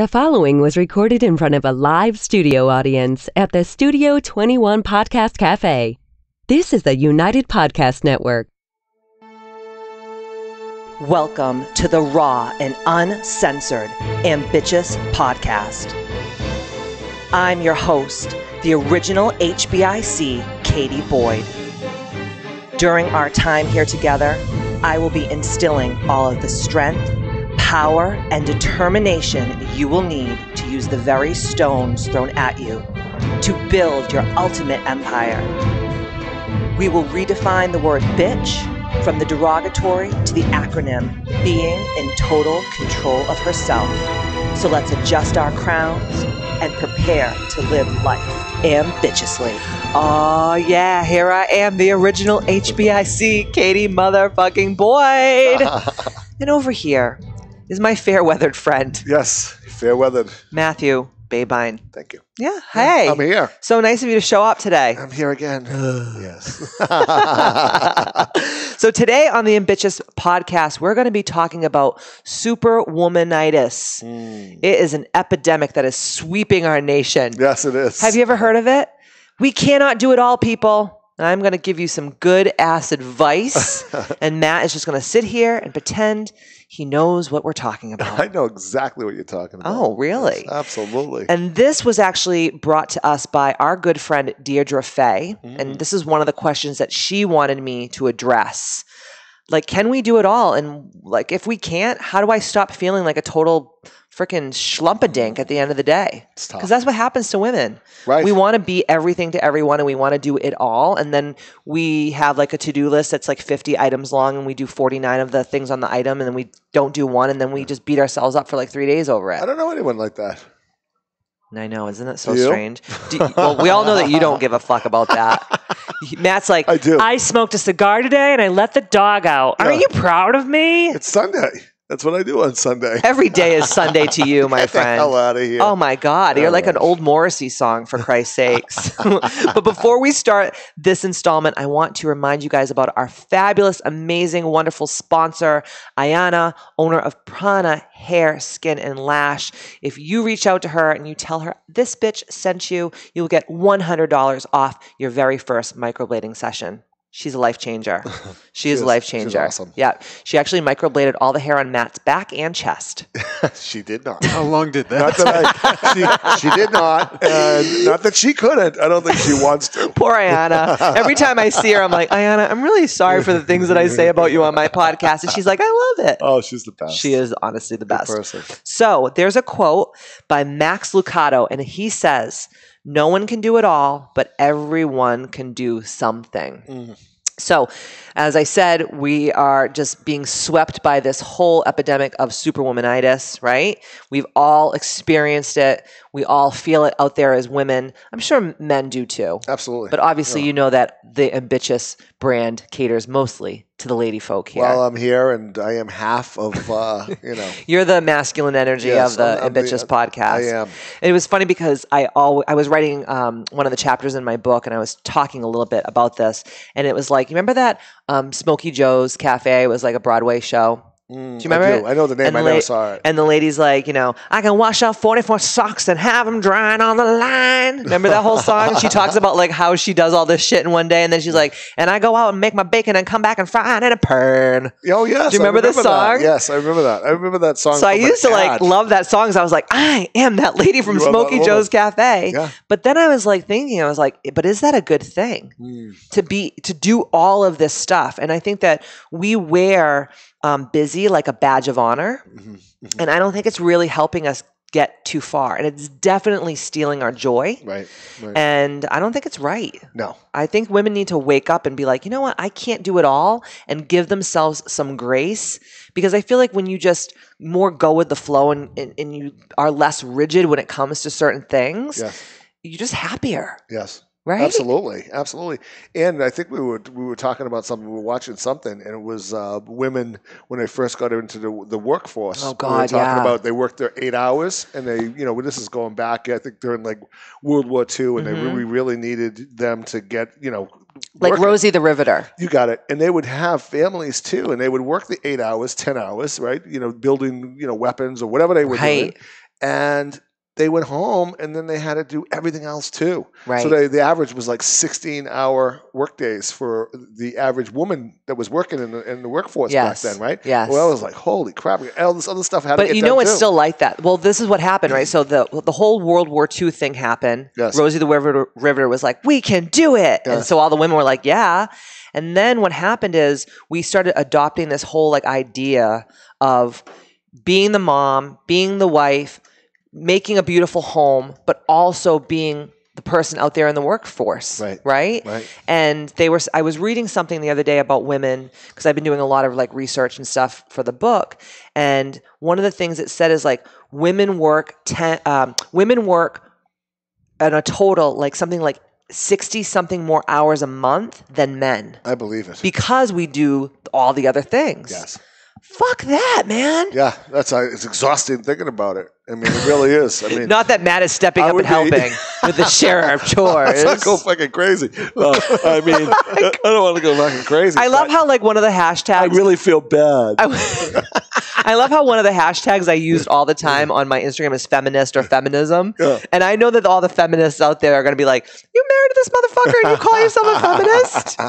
The following was recorded in front of a live studio audience at the Studio 21 Podcast Cafe. This is the United Podcast Network. Welcome to the raw and uncensored Ambitchious podcast. I'm your host, the original HBIC, Katie Boyd. During our time here together, I will be instilling all of the strength, power, and determination you will need to use the very stones thrown at you to build your ultimate empire. We will redefine the word bitch from the derogatory to the acronym, being in total control of herself. So let's adjust our crowns and prepare to live life ambitiously. Oh yeah, here I am, the original HBIC, Katie motherfucking Boyd. And over here is my fair-weathered friend. Yes, fair-weathered. Matthew Babine. Thank you. Yeah, hey. I'm here. So nice of you to show up today. I'm here again. Yes. So today on the Ambitchious podcast, we're going to be talking about Super Womananitis. It is an epidemic that is sweeping our nation. Yes, it is. Have you ever heard of it? We cannot do it all, people. And I'm going to give you some good ass advice. And Matt is just going to sit here and pretend he knows what we're talking about. I know exactly what you're talking about. Oh, really? Yes, absolutely. And this was actually brought to us by our good friend Deirdre Fay. And this is one of the questions that she wanted me to address. Like, can we do it all? And like, if we can't, how do I stop feeling like a total freaking schlumpadink at the end of the day? Because that's what happens to women. Right. We want to be everything to everyone and we want to do it all. And then we have like a to-do list that's like 50 items long and we do 49 of the things on the item and then we don't do one and then we just beat ourselves up for like 3 days over it. I don't know anyone like that. I know, isn't it so Do you? strange? Well, we all know that you don't give a fuck about that. Matt's like, I do. I smoked a cigar today and I let the dog out. Yeah. Are you proud of me? It's Sunday. That's what I do on Sunday. Every day is Sunday to you, my Get the friend. hell out of here. Oh my God, you're like an old Morrissey song, for Christ's sakes. But before we start this installment, I want to remind you guys about our fabulous, amazing, wonderful sponsor, Ayana, owner of Prana Hair, Skin, and Lash. If you reach out to her and you tell her, this bitch sent you, you'll get $100 off your very first microblading session. She's a life changer. She is a life changer. She's awesome. Yeah. She actually microbladed all the hair on Matt's back and chest. She did not. How long did that? Not that she did not. And not that she couldn't. I don't think she wants to. Poor Ayana. Every time I see her, I'm like, Ayana, I'm really sorry for the things that I say about you on my podcast. And she's like, I love it. Oh, she's the best. She is honestly the best. Good person. So there's a quote by Max Lucado, and he says, no one can do it all, but everyone can do something. So, as I said, we are just being swept by this whole epidemic of superwomanitis, right? We've all experienced it. We all feel it out there as women. I'm sure men do too. Absolutely. But obviously, you know that the Ambitchious brand caters mostly to the lady folk here. Well, I'm here and I am half of, You're the masculine energy of the Ambitchious podcast. I am. And it was funny because I was writing one of the chapters in my book and I was talking a little bit about this. And it was like, you remember that Smokey Joe's Cafe was like a Broadway show? Do you remember it? I know the name. I never saw it. And the lady's like, I can wash out 44 socks and have them drying on the line. Remember that whole song? She talks about like how she does all this shit in one day. And then she's like, and I go out and make my bacon and come back and fry it in a pan. Oh, yes. Do you remember this song? That. Yes, I remember that. I remember that song. So I used to like love that song. So I was like, I am that lady from Smokey Joe's Cafe. Yeah. But then I was like thinking, I was like, but is that a good thing to do all of this stuff? And I think that we wear busy like a badge of honor. And I don't think it's really helping us get too far. And it's definitely stealing our joy. Right. And I don't think it's right. No. I think women need to wake up and be like, you know what? I can't do it all, and give themselves some grace. Because I feel like when you just more go with the flow and you are less rigid when it comes to certain things, you're just happier. Yes. Right? Absolutely. And I think we were talking about something. We were watching something, and it was women when they first got into the workforce. Oh God, we were talking about they worked their 8 hours, and they, this is going back, I think during like World War II, and they really needed them to get, like working. Rosie the Riveter. You got it. And they would have families too, and they would work the 8 hours, 10 hours, right? Building, weapons or whatever they were doing. and they went home, and then they had to do everything else too. Right. So the average was like 16-hour work days for the average woman that was working in the workforce back then, right? Yes. Well, I was like, holy crap! All this other stuff had to get done. But you know it's too. still like that. Well, this is what happened, right? So the whole World War II thing happened. Yes. Rosie the Riveter was like, we can do it. Yes. And so all the women were like, yeah. And then what happened is we started adopting this whole like idea of being the mom, being the wife, making a beautiful home, but also being the person out there in the workforce, right? And I was reading something the other day about women, because I've been doing a lot of like research and stuff for the book. And one of the things it said is like women work at a total like something like 60 something more hours a month than men. I believe it. Because we do all the other things. Yes. Fuck that, man. Yeah, it's exhausting thinking about it. I mean, it really is. I mean, not that Matt is stepping up and helping with the share of chores. Let's not go fucking crazy. Well, I mean, I don't want to go fucking crazy. I love how like one of the hashtags. I really feel bad. I love how one of the hashtags I used all the time on my Instagram is feminist or feminism. Yeah. And I know that all the feminists out there are going to be like, you married this motherfucker and you call yourself a feminist?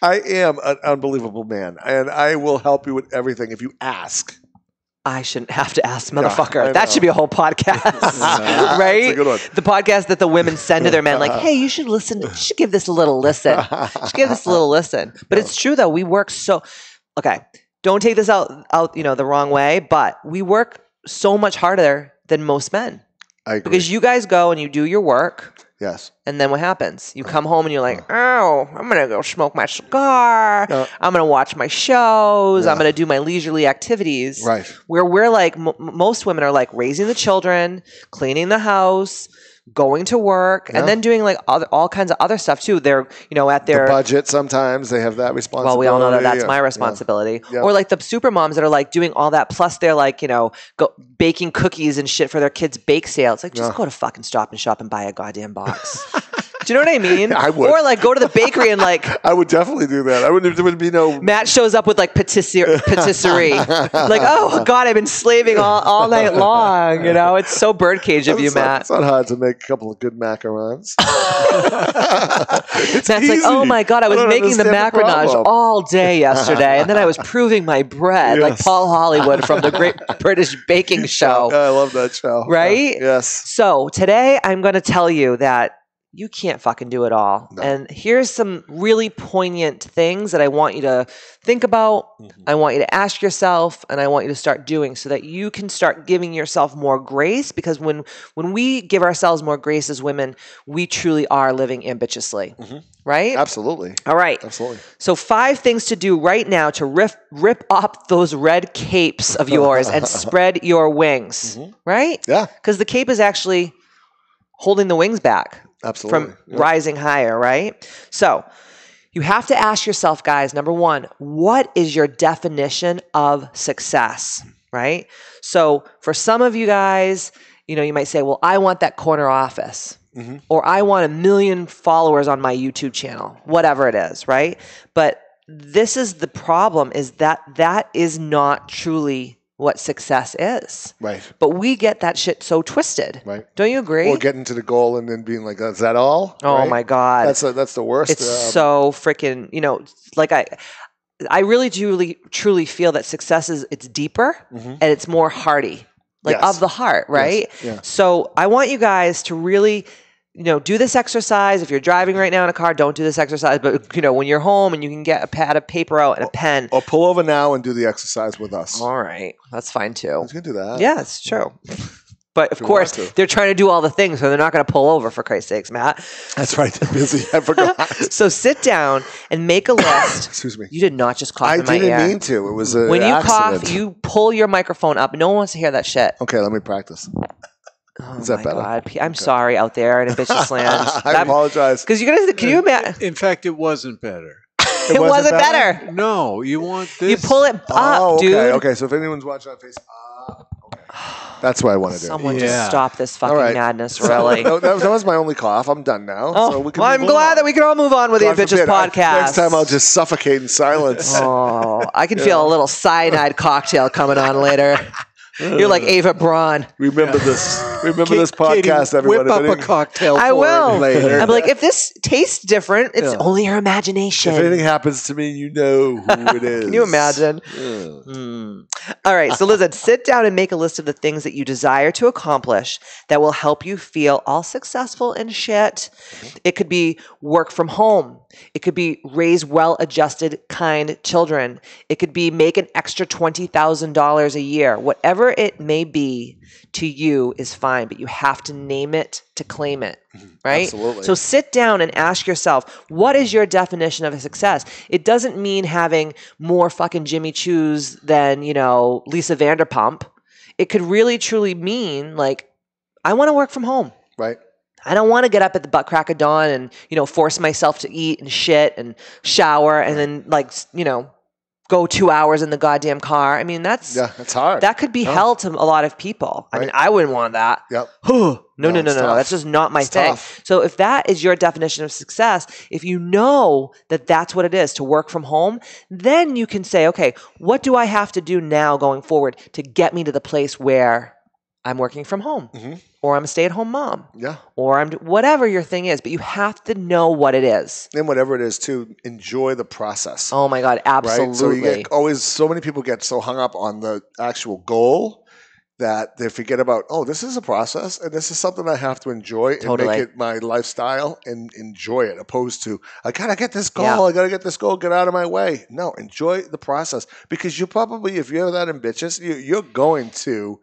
I am an unbelievable man, and I will help you with everything if you ask. I shouldn't have to ask, motherfucker. Yeah, that should be a whole podcast, right? That's a good one. The podcast that the women send to their men, like, hey, you should listen. You should give this a little listen. You should give this a little listen. But it's true, though. We work so... Okay, don't take this out the wrong way, but we work so much harder than most men. I agree. Because you guys go and you do your work. Yes. And then what happens? You come home and you're like, oh, I'm going to go smoke my cigar. I'm going to watch my shows. I'm going to do my leisurely activities. Right. Where we're like, most women are like raising the children, cleaning the house, going to work, and then doing like all kinds of other stuff too. They're, at their the budget sometimes. They have that responsibility. Well, we all know that that's my responsibility. Yeah. Or like the super moms that are like doing all that. Plus they're like, baking cookies and shit for their kids' bake sale. It's like, just go to fucking Stop and Shop and buy a goddamn box. Do you know what I mean? I would. Or like go to the bakery and like... I would definitely do that. There would be no... Matt shows up with like patisserie. Like, oh God, I've been slaving all night long. It's so birdcage of you, Matt. It's not hard to make a couple of good macarons. Matt's like, oh my God, I was making the macaronage all day yesterday. And then I was proving my bread like Paul Hollywood from the Great British Baking Show. I love that show. Right? Yes. So today I'm going to tell you that you can't fucking do it all. No. And here's some really poignant things that I want you to think about. Mm-hmm. I want you to ask yourself, and I want you to start doing so that you can start giving yourself more grace. Because when we give ourselves more grace as women, we truly are living ambitiously. Mm-hmm. Right? Absolutely. All right. Absolutely. So 5 things to do right now to rip up those red capes of yours and spread your wings. Mm-hmm. Right? Yeah. Because the cape is actually holding the wings back. Absolutely. From rising higher, right? So you have to ask yourself, guys, number 1, what is your definition of success, right? So for some of you guys, you might say, well, I want that corner office, or I want 1 million followers on my YouTube channel, whatever it is, right? But this is the problem, is that is not truly what success is. Right. But we get that shit so twisted. Right. Don't you agree? Or getting to the goal and then being like, is that all? Oh right? My God. That's the worst. It's so freaking, like I really truly feel that success it's deeper and it's more hearty, like of the heart, right? Yes. Yeah. So I want you guys to really, do this exercise. If you're driving right now in a car, don't do this exercise. But, when you're home and you can get a pad of paper out and a pen. Or pull over now and do the exercise with us. All right. That's fine too. You can do that. Yeah, it's true. But of course, they're trying to do all the things, so they're not going to pull over, for Christ's sakes, Matt. That's right. They're busy. I forgot. So sit down and make a list. Excuse me. You did not just cough in my ear. I didn't mean to. It was an When you accident. cough, you pull your microphone up. No one wants to hear that shit. Okay, let me practice. Oh Is that better? God. I'm sorry out there in Ambitchious land. I apologize. Because can you imagine? In fact, it wasn't better. It wasn't better. No, you want this. You pull it up, dude. Okay, so if anyone's watching on Facebook, okay. That's what I want to do. Someone just stop this fucking madness, really. that was my only cough. I'm done now. Oh, so we can I'm glad that we can all move on with the Ambitchious podcast. Next time I'll just suffocate in silence. Oh, I can feel a little cyanide cocktail coming on later. You're like Ava Braun. Remember this. Remember this Katie, podcast, everyone. Whip up a cocktail I for will. it later. I'm like, if this tastes different, it's only your imagination. If anything happens to me, you know who it is. Can you imagine? All right. So listen, sit down and make a list of the things that you desire to accomplish that will help you feel all successful and shit. It could be work from home. It could be raise well-adjusted, kind children. It could be make an extra $20,000 a year. Whatever it may be to you is fine, but you have to name it to claim it, right? Absolutely. So sit down and ask yourself, what is your definition of a success? It doesn't mean having more fucking Jimmy Choos than, Lisa Vanderpump. It could really truly mean like, I want to work from home. Right. I don't want to get up at the butt crack of dawn and, force myself to eat and shit and shower and then go 2 hours in the goddamn car. I mean, that's hard. That could be hell to a lot of people. I mean, I wouldn't want that. Yep. No. It's tough. That's just not my thing. Tough. So if that is your definition of success, if you know that that's what it is to work from home, then you can say, okay, what do I have to do now going forward to get me to the place where I'm working from home? Or I'm a stay-at-home mom. Yeah. Or I'm whatever your thing is, but you have to know what it is. And whatever it is, to enjoy the process. Oh my God, absolutely. Right? So you get so many people get so hung up on the actual goal that they forget about, this is a process and this is something I have to enjoy and make it my lifestyle and enjoy it, opposed to, I got to get this goal, I got to get this goal, get out of my way. No, enjoy the process, because you probably, if you're that ambitious, you're going to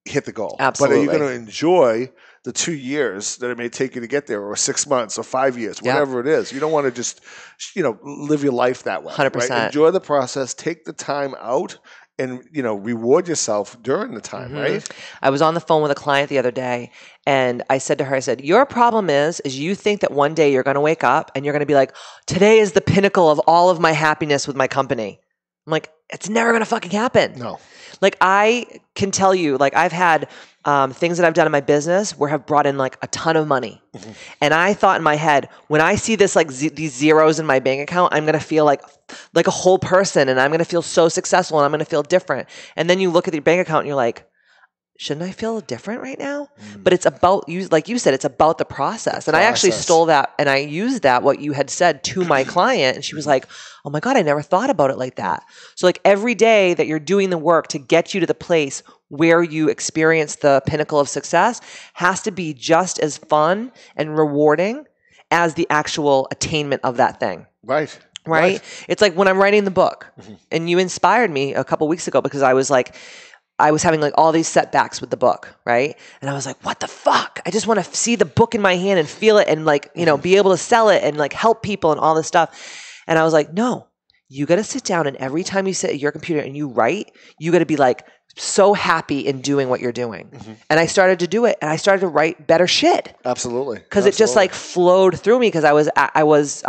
hit the goal. Absolutely. But are you going to enjoy the 2 years that it may take you to get there, or 6 months or 5 years, whatever it is? You don't want to just, live your life that way. 100%. Right? Enjoy the process, take the time out, and, reward yourself during the time, right? I was on the phone with a client the other day, and I said to her, your problem is you think that one day you're going to wake up and you're going to be like, today is the pinnacle of all of my happiness with my company. I'm like, it's never going to fucking happen. No. Like, I can tell you, like, I've had things that I've done in my business where have brought in like a ton of money. And I thought in my head, when I see this, like these zeros in my bank account, I'm going to feel like a whole person, and I'm going to feel so successful, and I'm going to feel different. And then you look at your bank account and you're like, shouldn't I feel different right now? But it's about you, like you said, it's about the process. And I actually stole that, and I used that, what you had said, to my client. And she was like, oh my God, I never thought about it like that. So like every day that you're doing the work to get you to the place where you experience the pinnacle of success has to be just as fun and rewarding as the actual attainment of that thing. Right? It's like when I'm writing the book, and you inspired me a couple weeks ago, because I was having like all these setbacks with the book, right? And I was like, what the fuck? I just want to see the book in my hand and feel it, and like, be able to sell it and like help people and all this stuff. And I was like, no, you got to sit down, and every time you sit at your computer and you write, you got to be like so happy in doing what you're doing. And I started to do it, and I started to write better shit. Absolutely. Because it just like flowed through me, because I was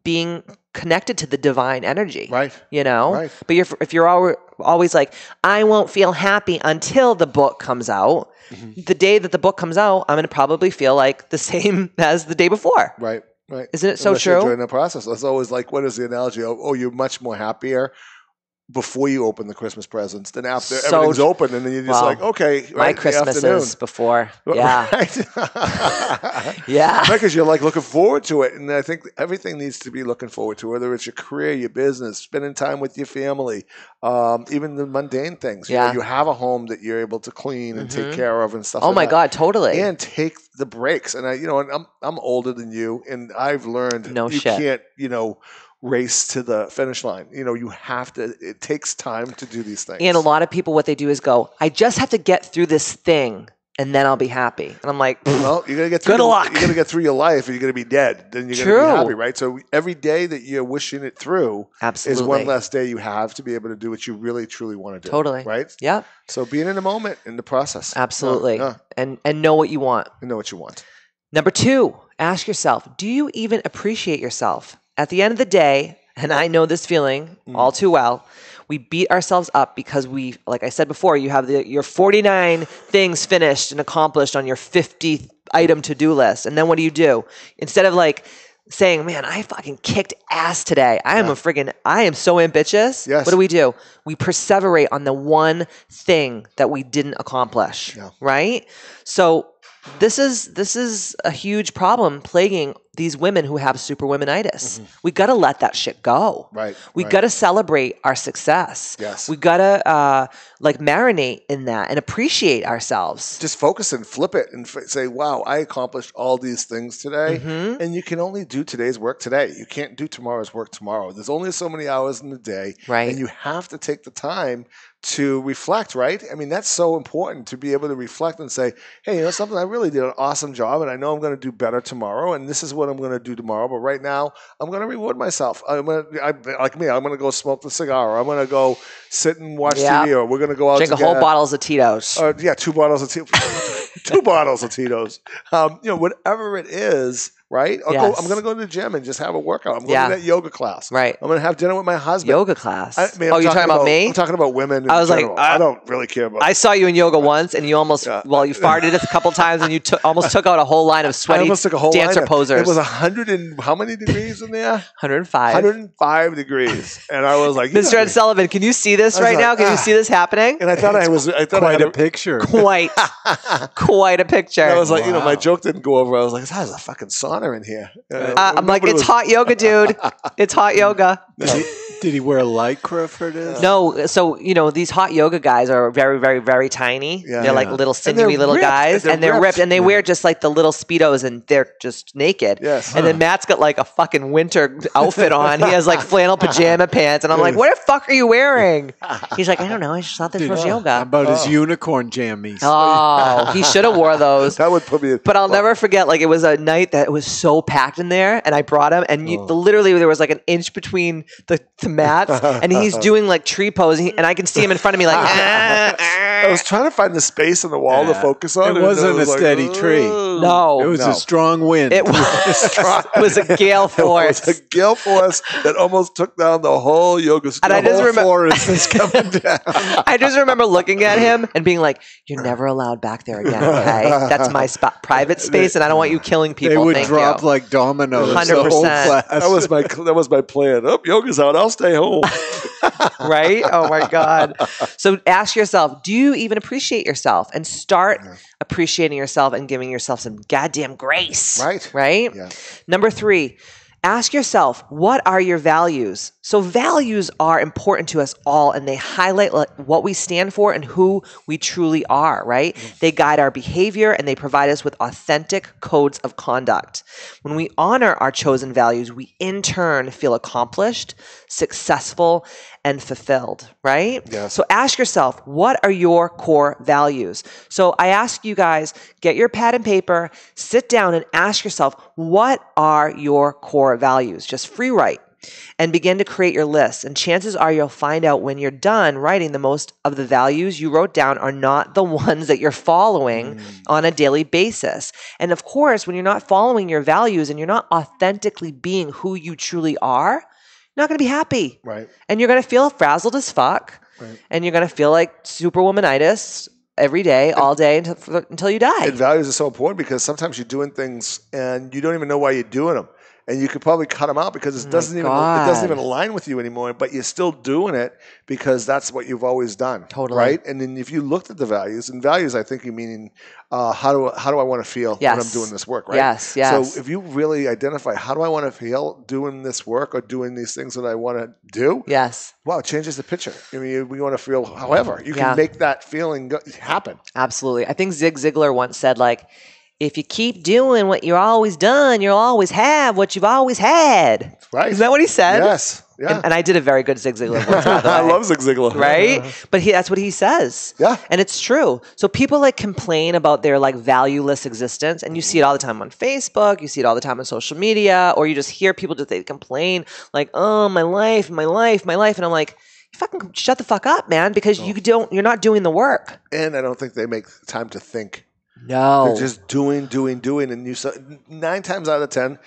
being connected to the divine energy. Right. Right. But if you're always like, I won't feel happy until the book comes out, the day that the book comes out, I'm going to probably feel like the same as the day before. Right. Isn't it so Unless true? You're during the process. It's always like, what is the analogy of, you're much more happier before you open the Christmas presents than after everything's open, and then you're just like, okay, my Christmas is before. Yeah. Yeah. Because you're like looking forward to it. And I think everything needs to be looking forward to, whether it's your career, your business, spending time with your family, even the mundane things. You have a home that you're able to clean and take care of and stuff like that. Oh my God, totally. And take the breaks. And I'm older than you, and I've learned you can't, race to the finish line. You have to, it takes time to do these things. And a lot of people, what they do is go, I just have to get through this thing, and then I'll be happy. And I'm like, well, you're going to get through. Good luck. You're going to get through your life, and you're going to be dead. Then you're going to be happy, right? So every day that you're wishing it through is one less day you have to be able to do what you really, truly want to do. Totally. Right? Yeah. So being in the moment, in the process. Absolutely. And know what you want. And know what you want. Number 2, ask yourself, do you even appreciate yourself? At the end of the day, and I know this feeling all too well, we beat ourselves up because we, like I said before, you have your 49 things finished and accomplished on your 50 item to-do list. And then what do? Instead of like saying, man, I fucking kicked ass today. I am so ambitious. Yes. What do? We perseverate on the one thing that we didn't accomplish, right? So this is a huge problem plaguing these women who have super womanitis. We got to let that shit go. Right. We got to celebrate our success. Yes. We got to marinate in that and appreciate ourselves. Just focus and flip it and say, wow, I accomplished all these things today. And you can only do today's work today. You can't do tomorrow's work tomorrow. There's only so many hours in the day. Right. And you have to take the time to reflect, right? I mean, that's so important to be able to reflect and say, hey, you know something, I really did an awesome job and I know I'm going to do better tomorrow and this is what I'm going to do tomorrow. But right now, I'm going to reward myself. I'm going to go smoke the cigar or I'm going to go sit and watch TV or we're going to go out drink a whole bottles of Tito's. 2 bottles of Tito's. 2 bottles of Tito's. Whatever it is, right? I'm going to go to the gym and just have a workout. I'm going to that yoga class. Right. I'm going to have dinner with my husband. Yoga class. You're talking about me? I'm talking about women. I was general. like, I don't really care about. I saw you in yoga once, and you almost you farted a couple times, and you almost took out a whole line of sweaty dancer posers. It was 100 and how many degrees in there? 105. 105 degrees, and I was like, Mr. Ed Sullivan, can you see this right now? Can you see this happening? And I thought quite a picture. Quite a picture. I was like, my joke didn't go over. I was like, there's a fucking sauna in here. I'm like, it's hot yoga, dude. It's hot yoga. Did he wear lycra for this? No. So, these hot yoga guys are very, very, very tiny. Yeah, they're like little sinewy little ripped, guys. And they're ripped. And they wear just like the little Speedos and they're just naked. Yes. And then Matt's got like a fucking winter outfit on. He has like flannel pajama pants. And I'm like, what the fuck are you wearing? He's like, I don't know. I just thought this was yoga. How about his unicorn jammies? Oh, he should have wore those. That would put me. But I'll never forget, like, it was a night that was so packed in there, and I brought him, and literally there was like an inch between the mats, and he's doing like tree pose, and I can see him in front of me like, I was trying to find the space in the wall to focus on. It wasn't a steady tree. No. It was a strong wind. It was a gale force. It was a gale force that almost took down the whole yoga school. And I just remember forest is coming down. I just remember looking at him and being like, "You're never allowed back there again. Okay, that's my private space, and I don't want you killing people." They would Thank drop you. like dominoes. 100%. That was my plan. Oh, yoga's out. I'll stay home. Right? Oh my God. So ask yourself, do you even appreciate yourself? And start appreciating yourself and giving yourself some goddamn grace. Right? Yeah. Number 3, ask yourself, what are your values? So values are important to us all, and they highlight what we stand for and who we truly are, right? They guide our behavior, and they provide us with authentic codes of conduct. When we honor our chosen values, we in turn feel accomplished, successful, and fulfilled, right? Yes. So ask yourself, what are your core values? So I ask you guys, get your pad and paper, sit down and ask yourself, what are your core values? Just free write and begin to create your list. And chances are you'll find out when you're done writing, the most of the values you wrote down are not the ones that you're following on a daily basis. And of course, when you're not following your values and you're not authentically being who you truly are, you're not going to be happy. Right. And you're going to feel frazzled as fuck. Right. And you're going to feel like super womanitis every day, all day until you die. And values are so important because sometimes you're doing things and you don't even know why you're doing them. And you could probably cut them out because it doesn't even align with you anymore, but you're still doing it because that's what you've always done. Totally. Right? And then if you looked at the values, and values I think you mean how do I want to feel when I'm doing this work, right? Yes. So if you really identify how do I want to feel doing this work or doing these things that I want to do, wow, it changes the picture. I mean, we want to feel however. You can make that feeling happen. Absolutely. I think Zig Ziglar once said, like, if you keep doing what you've always done, you'll always have what you've always had. Right. Isn't that what he said? Yes. Yeah. And I did a very good Zig Ziglar voice, by the way. I love Zig Ziglar. Right? But that's what he says. Yeah. And it's true. So people like complain about their like valueless existence. And you see it all the time on Facebook. You see it all the time on social media. Or you just hear people they complain like, oh, my life. And I'm like, you fucking shut the fuck up, man. Because you're not doing the work. And I don't think they make time to think. No. They're just doing. And 9 times out of 10,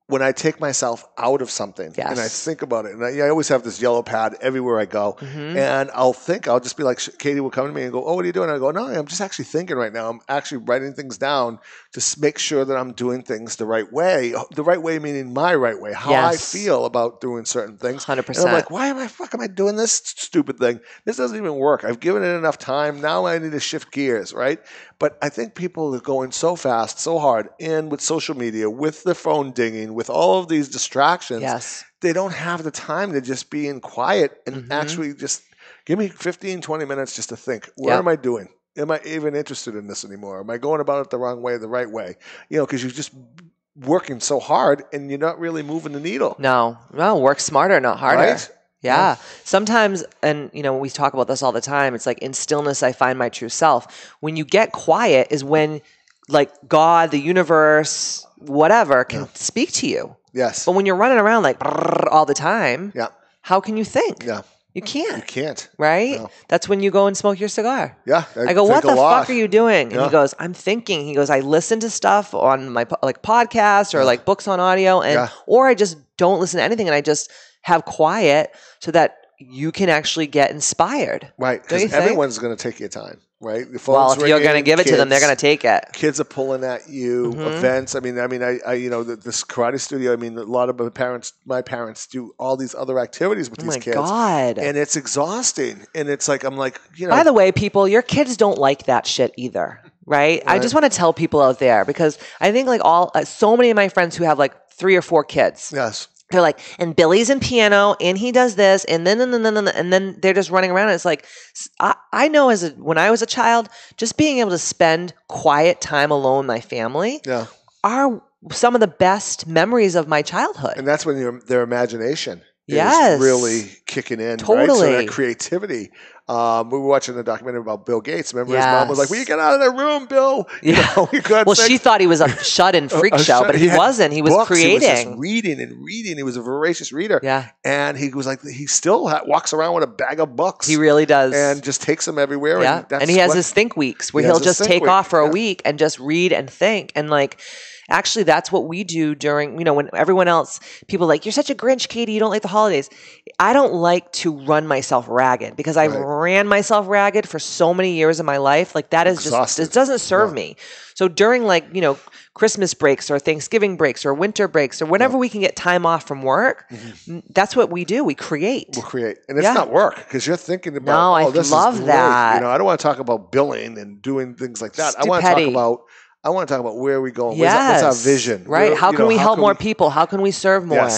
when I take myself out of something and I think about it, and I always have this yellow pad everywhere I go, and I'll just be like, Katie will come to me and go, oh, what are you doing? And I go, no, I'm just actually thinking right now. I'm actually writing things down to make sure that I'm doing things the right way. The right way meaning my right way, how I feel about doing certain things. 100%. And I'm like, why am I doing this stupid thing? This doesn't even work. I've given it enough time. Now I need to shift gears, right? But I think people are going so fast, so hard, and with social media, with the phone dinging, with all of these distractions, they don't have the time to just be in quiet and actually just give me 15, 20 minutes just to think, what am I doing? Am I even interested in this anymore? Am I going about it the wrong way, the right way? Because you're just working so hard and you're not really moving the needle. No, work smarter, not harder. Right? Yeah. Sometimes, and we talk about this all the time, it's like in stillness I find my true self. When you get quiet is when like God, the universe, whatever can speak to you. Yes. But when you're running around like all the time, how can you think? Yeah. You can't. You can't. Right? No. That's when you go and smoke your cigar. Yeah. I go, what the fuck are you doing? And he goes, I'm thinking. He goes, I listen to stuff on my like podcasts or like books on audio, and or I just don't listen to anything and I just have quiet so that you can actually get inspired. Right. Because everyone's going to take your time. Right. The well, if you're going to give it to them, they're going to take it. Kids are pulling at you. Events. I mean, this karate studio. I mean, a lot of my parents do all these other activities with these kids. Oh my God. And it's exhausting. And it's like, I'm like, By the way, people, your kids don't like that shit either. Right. I just want to tell people out there because I think like so many of my friends who have like 3 or 4 kids. Yes. They're like, and Billy's in piano, and he does this, and then they're just running around. And it's like, I know when I was a child, just being able to spend quiet time alone with my family are some of the best memories of my childhood. And that's when their imagination is really kicking in. Totally. Right? So that creativity. We were watching a documentary about Bill Gates. Remember his mom was like, will you get out of that room, Bill? Well, she thought he was a shut-in freak show, but he wasn't. He was books. creating. He was just reading and reading. He was a voracious reader. Yeah. And he was like, he still walks around with a bag of books. He really does. And just takes them everywhere. Yeah. And he has his think weeks where he'll just take off for a week and just read and think. And like, actually, that's what we do during, when everyone else, people are like, you're such a Grinch, Katie, you don't like the holidays. I don't like to run myself ragged because I ran myself ragged for so many years of my life. Like that is exhausted. It doesn't serve me. So during like, Christmas breaks or Thanksgiving breaks or winter breaks or whenever we can get time off from work, that's what we do. We create. We'll create. And it's not work because you're thinking about, I love that. I don't want to talk about billing and doing things like that. I want to talk about where are we going. What's our vision? Right. How can we help more people? How can we serve more?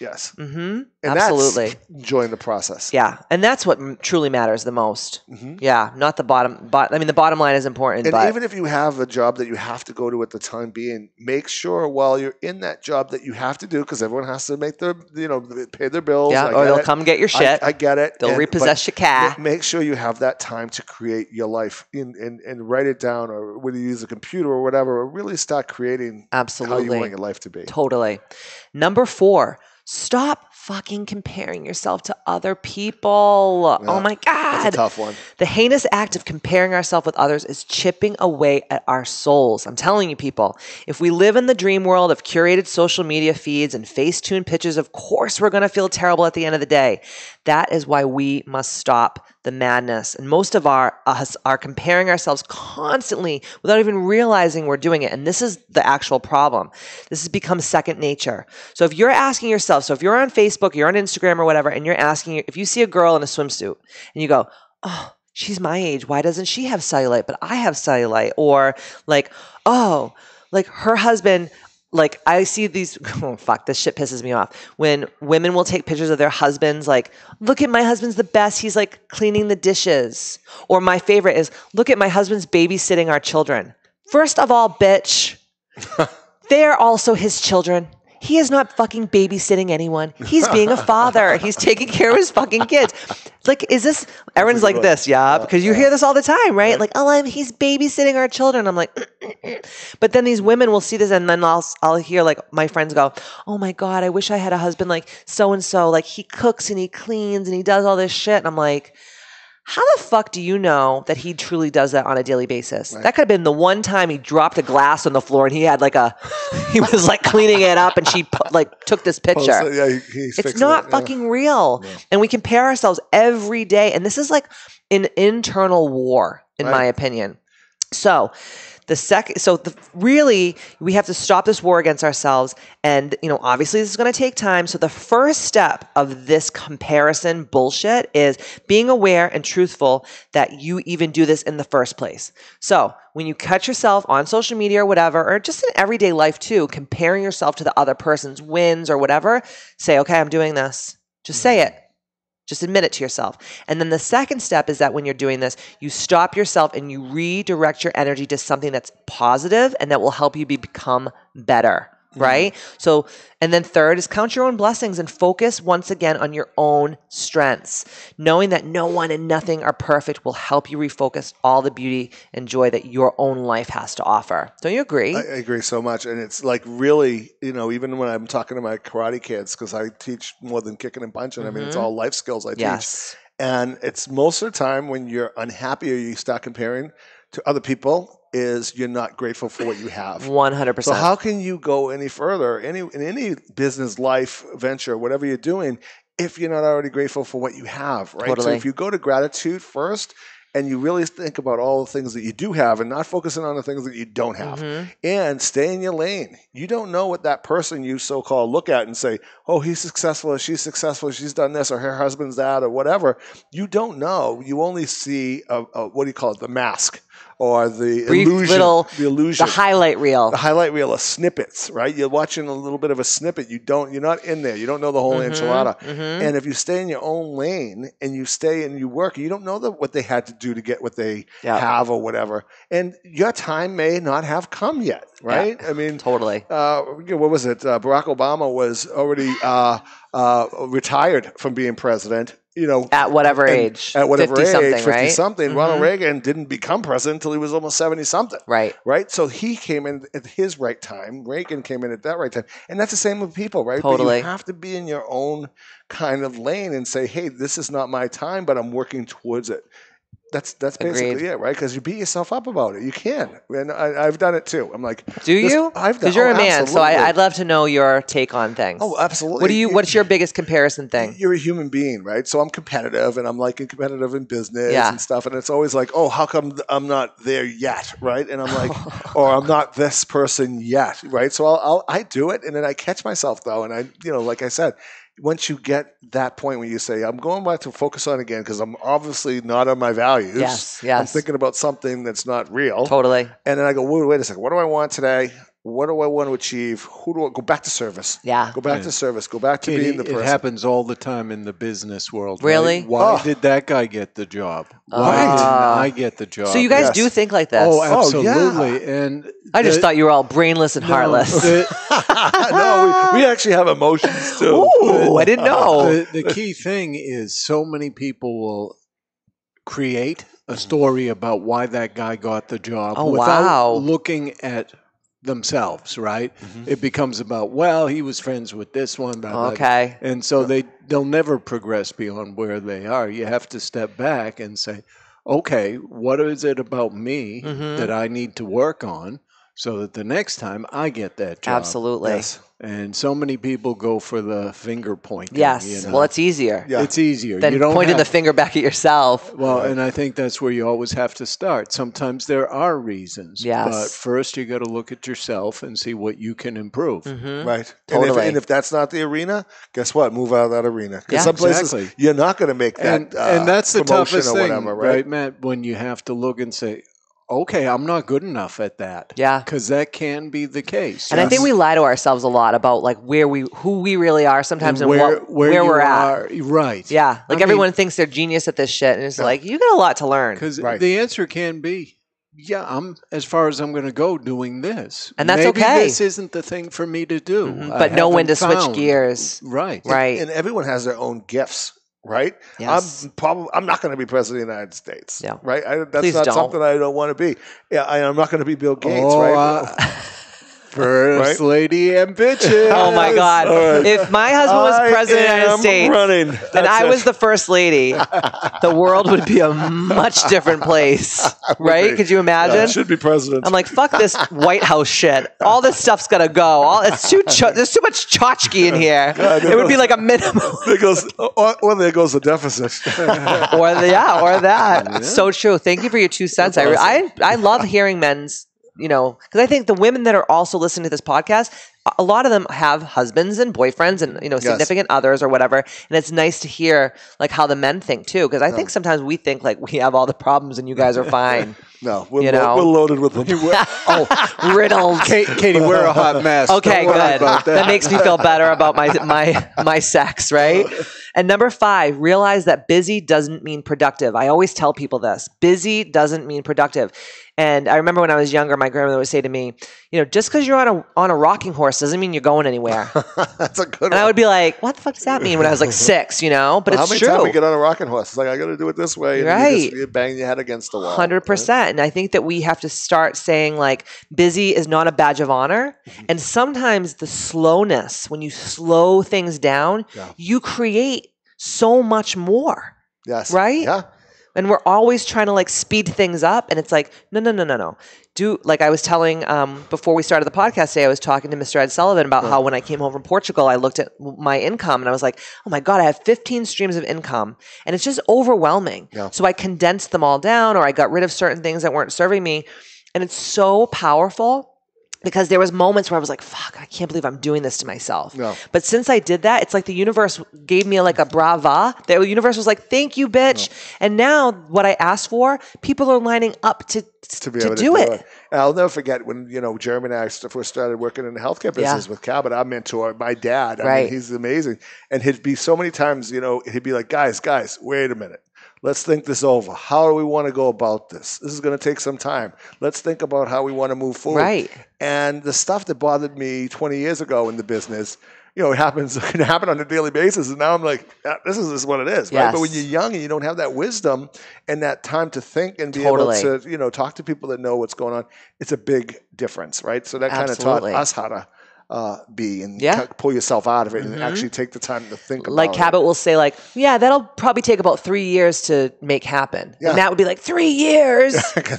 Yes. Mm-hmm. And absolutely. That's enjoying the process. Yeah. And that's what truly matters the most. Yeah. Not the bottom. The bottom line is important. And even if you have a job that you have to go to at the time being, make sure while you're in that job that you have to do, because everyone has to make pay their bills. Yeah. Or they'll come get your shit. I get it. They'll repossess your car. Make sure you have that time to create your life and write it down, or whether you use a computer or whatever, or really start creating how you want your life to be. Totally. Number 4. Stop fucking comparing yourself to other people. Yeah, oh my God. That's a tough one. The heinous act of comparing ourselves with others is chipping away at our souls. I'm telling you, people, if we live in the dream world of curated social media feeds and face-tuned pictures, of course we're going to feel terrible at the end of the day. That is why we must stop the madness. And most of us are comparing ourselves constantly without even realizing we're doing it. And this is the actual problem. This has become second nature. So if you're asking yourself, if you're on Facebook, you're on Instagram or whatever, and you're asking, if you see a girl in a swimsuit and you go, oh, she's my age, why doesn't she have cellulite, but I have cellulite? Or like, oh, like her husband, like I see these, oh fuck, this shit pisses me off. When women will take pictures of their husbands, like, look at my husband's the best. He's like cleaning the dishes. Or my favorite is, look at my husband's babysitting our children. First of all, bitch, they're also his children. He is not fucking babysitting anyone. He's being a father. He's taking care of his fucking kids. Like, is this, everyone's like this, because you hear this all the time, right? Like, he's babysitting our children. I'm like, but then these women will see this and then I'll hear like my friends go, oh my God, I wish I had a husband like so-and-so. Like he cooks and he cleans and he does all this shit. And I'm like, how the fuck do you know that he truly does that on a daily basis? Right. That could have been the one time he dropped a glass on the floor and he had he was like cleaning it up and she took this picture. It's not fucking real. No. And we compare ourselves every day. And this is like an internal war, in my opinion. So really, we have to stop this war against ourselves. And, obviously this is going to take time. So the first step of this comparison bullshit is being aware and truthful that you even do this in the first place. So when you catch yourself on social media or whatever, or just in everyday life too, comparing yourself to the other person's wins or whatever, say, okay, I'm doing this. Just say it. Just admit it to yourself. And then the second step is that when you're doing this, you stop yourself and you redirect your energy to something that's positive and that will help you become better, right? So, and then third is count your own blessings and focus once again on your own strengths. Knowing that no one and nothing are perfect will help you refocus all the beauty and joy that your own life has to offer. Don't you agree? I agree so much. And it's like really, even when I'm talking to my karate kids, because I teach more than kicking and punching. I mean, it's all life skills I teach. And it's most of the time when you're unhappy or you start comparing to other people is you're not grateful for what you have. 100%. So how can you go any further, in any business, life, venture, whatever you're doing, if you're not already grateful for what you have, right? Totally. So if you go to gratitude first and you really think about all the things that you do have and not focusing on the things that you don't have and stay in your lane. You don't know what that person you so-called look at and say, oh, he's successful, or she's successful, she's done this, or her husband's that, or whatever. You don't know. You only see, what do you call it, the mask. Or the illusion, the highlight reel. The highlight reel of snippets, right? You're watching a little bit of a snippet. You're not in there. You don't know the whole enchilada. And if you stay in your own lane and you stay and you work, you don't know what they had to do to get what they have or whatever. And your time may not have come yet, right? Yeah. I mean, totally. What was it? Barack Obama was already retired from being president. At whatever age. At whatever 50 age, something, 50 right? something. Ronald Reagan didn't become president until he was almost 70 something. Right. Right? So he came in at his right time. Reagan came in at that right time. And that's the same with people, right? Totally. But you have to be in your own kind of lane and say, hey, this is not my time, but I'm working towards it. That's basically it, right? Because you beat yourself up about it. You can. And I've done it too. I'm like, do you? Because you're a man, so I'd love to know your take on things. Oh, absolutely. What's your biggest comparison thing? You're a human being, right? So I'm competitive, and I'm competitive in business and stuff. And it's always like, oh, how come I'm not there yet, right? And I'm like, or I'm not this person yet, right? So I do it, and then I catch myself though, and I, like I said. Once you get that point where you say, I'm going back to focus on again because I'm obviously not on my values. Yes. I'm thinking about something that's not real. Totally. And then I go, wait a second. What do I want today? What do I want to achieve? Who do I go back to service? Yeah. Go back to service. Go back to being the person. It happens all the time in the business world. Really? Right? Why did that guy get the job? Why didn't I get the job? So you guys do think like this? Oh, absolutely. Yeah. And I just thought you were all brainless and heartless. No, we actually have emotions too. Ooh, I didn't know. The key thing is so many people will create a story about why that guy got the job without looking at themselves, right? It becomes about, well, he was friends with this one. Blah, okay. Blah. And so they'll never progress beyond where they are. You have to step back and say, okay, what is it about me that I need to work on so that the next time I get that job? Absolutely. Yes. And so many people go for the finger pointing. Yes. Well, it's easier. Yeah. It's easier. Than pointing the finger back at yourself. Well, and I think that's where you always have to start. Sometimes there are reasons. Yes. But first you got to look at yourself and see what you can improve. Right. Totally. And if that's not the arena, guess what? Move out of that arena. Because some places you're not going to make that and that's the toughest thing, whatever, right, Matt? When you have to look and say, okay, I'm not good enough at that. Yeah. Because that can be the case. And I think we lie to ourselves a lot about who we really are sometimes and where we're at. Right. Yeah. Everyone thinks they're genius at this shit. And it's like, you got a lot to learn. Because the answer can be, yeah, I'm as far as I'm going to go doing this. And that's Maybe okay. this isn't the thing for me to do. But know when to switch gears. Right. Right. And everyone has their own gifts. Right? Yes. I'm not going to be president of the United States. Yeah. Right? That's Please not don't. something I don't want to be. Yeah, I'm not going to be Bill Gates, right? First Lady Ambitchious. Oh my God. Right. If my husband was president of the United States and I was the first lady, the world would be a much different place. Right? Could you imagine? Yeah, should be president. I'm like, fuck this White House shit. All this stuff's got to go. There's too much tchotchke in here. It would be like a minimum. There goes the deficit. or that. Yeah. So true. Thank you for your 2 cents. Awesome. I love hearing men's, because I think the women that are also listening to this podcast, a lot of them have husbands and boyfriends and, significant others or whatever. And it's nice to hear like how the men think too. Because I think sometimes we think like we have all the problems and you guys are fine. No, we're loaded with them. Riddled. Katie, we're a hot mess. Okay, good. That makes me feel better about my sex, right? And number 5, realize that busy doesn't mean productive. I always tell people this. Busy doesn't mean productive. And I remember when I was younger, my grandmother would say to me, just because you're on a rocking horse doesn't mean you're going anywhere. That's a good one. And I would be like, what the fuck does that mean when I was like 6, But it's true. How many times we get on a rocking horse? It's like, I got to do it this way. And right. you bang your head against the wall. 100%. Right? And I think that we have to start saying like, busy is not a badge of honor. And sometimes the slowness, when you slow things down, you create so much more. Yes. Right? Yeah. And we're always trying to like speed things up. And it's like, no. Like I was telling, before we started the podcast today, I was talking to Mr. Ed Sullivan about how when I came home from Portugal, I looked at my income and I was like, oh my God, I have 15 streams of income. And it's just overwhelming. Yeah. So I condensed them all down, or I got rid of certain things that weren't serving me. And it's so powerful. Because there was moments where I was like, fuck, I can't believe I'm doing this to myself. No. But since I did that, it's like the universe gave me like a brava. The universe was like, thank you, bitch. No. And now what I asked for, people are lining up to do it. I'll never forget when, Jeremy and I first started working in the healthcare business with Cabot, our mentor, my dad. I mean, he's amazing. And he'd be so many times, he'd be like, guys, wait a minute. Let's think this over. How do we want to go about this? This is going to take some time. Let's think about how we want to move forward. Right. And the stuff that bothered me 20 years ago in the business, it can happen on a daily basis. And now I'm like, this is what it is. Right? But when you're young and you don't have that wisdom and that time to think and be able to, talk to people that know what's going on, it's a big difference, right? So that kind of taught us how to be and pull yourself out of it and actually take the time to think about it. Like Cabot will say like, that'll probably take about 3 years to make happen. Yeah. And that would be like 3 years.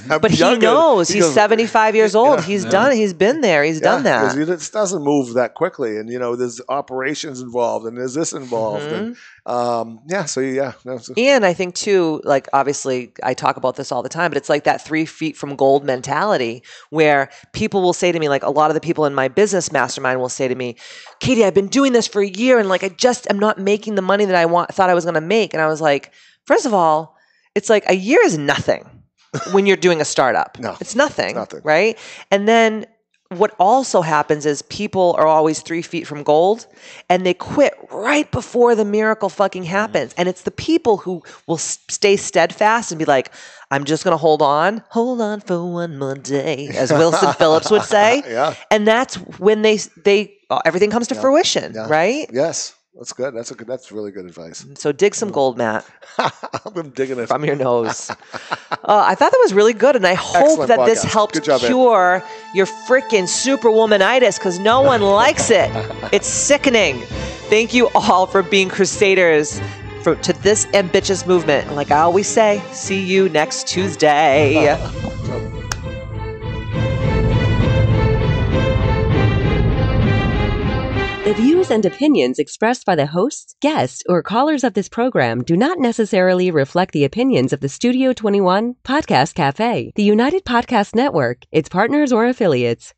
But he knows. He's 75 years old. Yeah. He's done. He's been there. He's done that. It doesn't move that quickly. And, there's operations involved and there's this involved. And, And I think too, like obviously I talk about this all the time, but it's like that 3 feet from gold mentality where people will say to me, like a lot of the people in my business mastermind will say to me, Katie, I've been doing this for a year and like I'm not making the money that I thought I was going to make. And I was like, first of all, it's like a year is nothing when you're doing a startup. No, it's nothing. Right? And then what also happens is people are always 3 feet from gold and they quit right before the miracle fucking happens. And it's the people who will stay steadfast and be like, I'm just going to hold on for one more day, as Wilson Phillips would say. Yeah. And that's when they everything comes to fruition, right? Yes. That's good. That's really good advice. So dig some gold, Matt. I'm digging it from your nose. I thought that was really good, and I hope that this helped cure your freaking Super Womananitis because no one likes it. It's sickening. Thank you all for being crusaders to this ambitious movement. And like I always say, see you next Tuesday. The views and opinions expressed by the hosts, guests, or callers of this program do not necessarily reflect the opinions of the Studio 21 Podcast Cafe, the United Podcast Network, its partners, or affiliates.